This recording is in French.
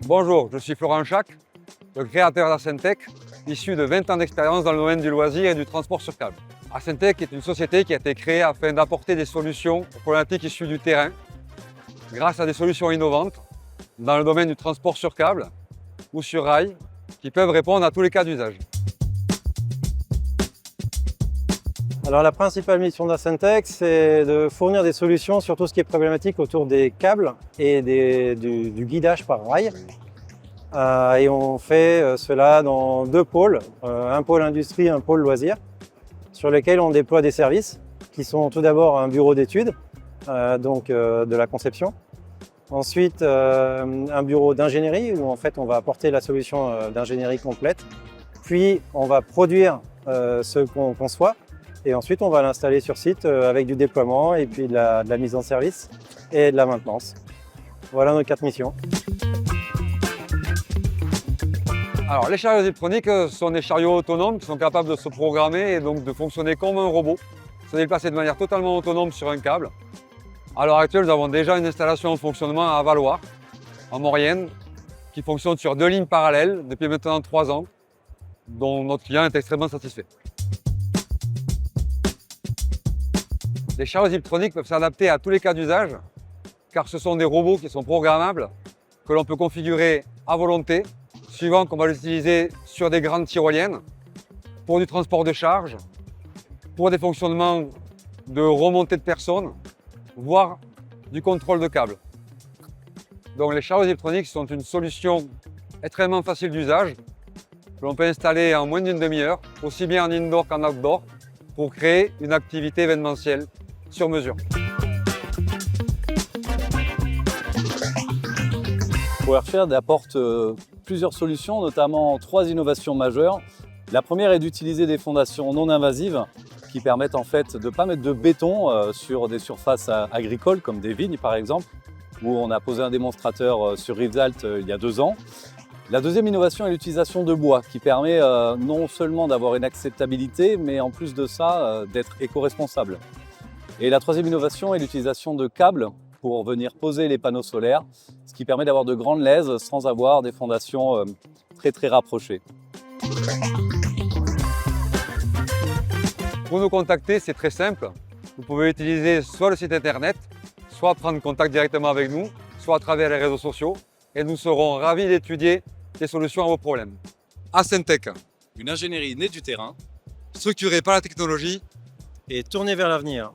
Bonjour, je suis Florent Chac, le créateur d'Ascentec, issu de 20 ans d'expérience dans le domaine du loisir et du transport sur câble. Ascentec est une société qui a été créée afin d'apporter des solutions aux problématiques issues du terrain grâce à des solutions innovantes dans le domaine du transport sur câble ou sur rail qui peuvent répondre à tous les cas d'usage. Alors la principale mission d'Ascentec, c'est de fournir des solutions sur tout ce qui est problématique autour des câbles et du guidage par rail. Et on fait cela dans deux pôles, un pôle industrie, un pôle loisir, sur lesquels on déploie des services qui sont tout d'abord un bureau d'études, de la conception. Ensuite, un bureau d'ingénierie où en fait on va apporter la solution d'ingénierie complète. Puis on va produire ce qu'on conçoit. Et ensuite, on va l'installer sur site avec du déploiement et puis de la mise en service et de la maintenance. Voilà nos 4 missions. Alors, les chariots électroniques sont des chariots autonomes qui sont capables de se programmer et donc de fonctionner comme un robot, se déplacer de manière totalement autonome sur un câble. À l'heure actuelle, nous avons déjà une installation en fonctionnement à Valoir, en Maurienne, qui fonctionne sur 2 lignes parallèles depuis maintenant 3 ans, dont notre client est extrêmement satisfait. Les chariots électroniques peuvent s'adapter à tous les cas d'usage, car ce sont des robots qui sont programmables, que l'on peut configurer à volonté, suivant qu'on va l'utiliser sur des grandes tyroliennes, pour du transport de charge, pour des fonctionnements de remontée de personnes, voire du contrôle de câbles. Donc les chariots électroniques sont une solution extrêmement facile d'usage, que l'on peut installer en moins d'une demi-heure, aussi bien en indoor qu'en outdoor, pour créer une activité événementielle sur mesure. PowerShared apporte plusieurs solutions, notamment 3 innovations majeures. La première est d'utiliser des fondations non invasives qui permettent en fait de ne pas mettre de béton sur des surfaces agricoles comme des vignes par exemple, où on a posé un démonstrateur sur Rivesaltes il y a 2 ans. La deuxième innovation est l'utilisation de bois qui permet non seulement d'avoir une acceptabilité, mais en plus de ça, d'être éco-responsable. Et la troisième innovation est l'utilisation de câbles pour venir poser les panneaux solaires, ce qui permet d'avoir de grandes laises sans avoir des fondations très rapprochées. Pour nous contacter, c'est très simple. Vous pouvez utiliser soit le site internet, soit prendre contact directement avec nous, soit à travers les réseaux sociaux, et nous serons ravis d'étudier des solutions à vos problèmes. Ascentec, Une ingénierie née du terrain, structurée par la technologie Et tourner vers l'avenir.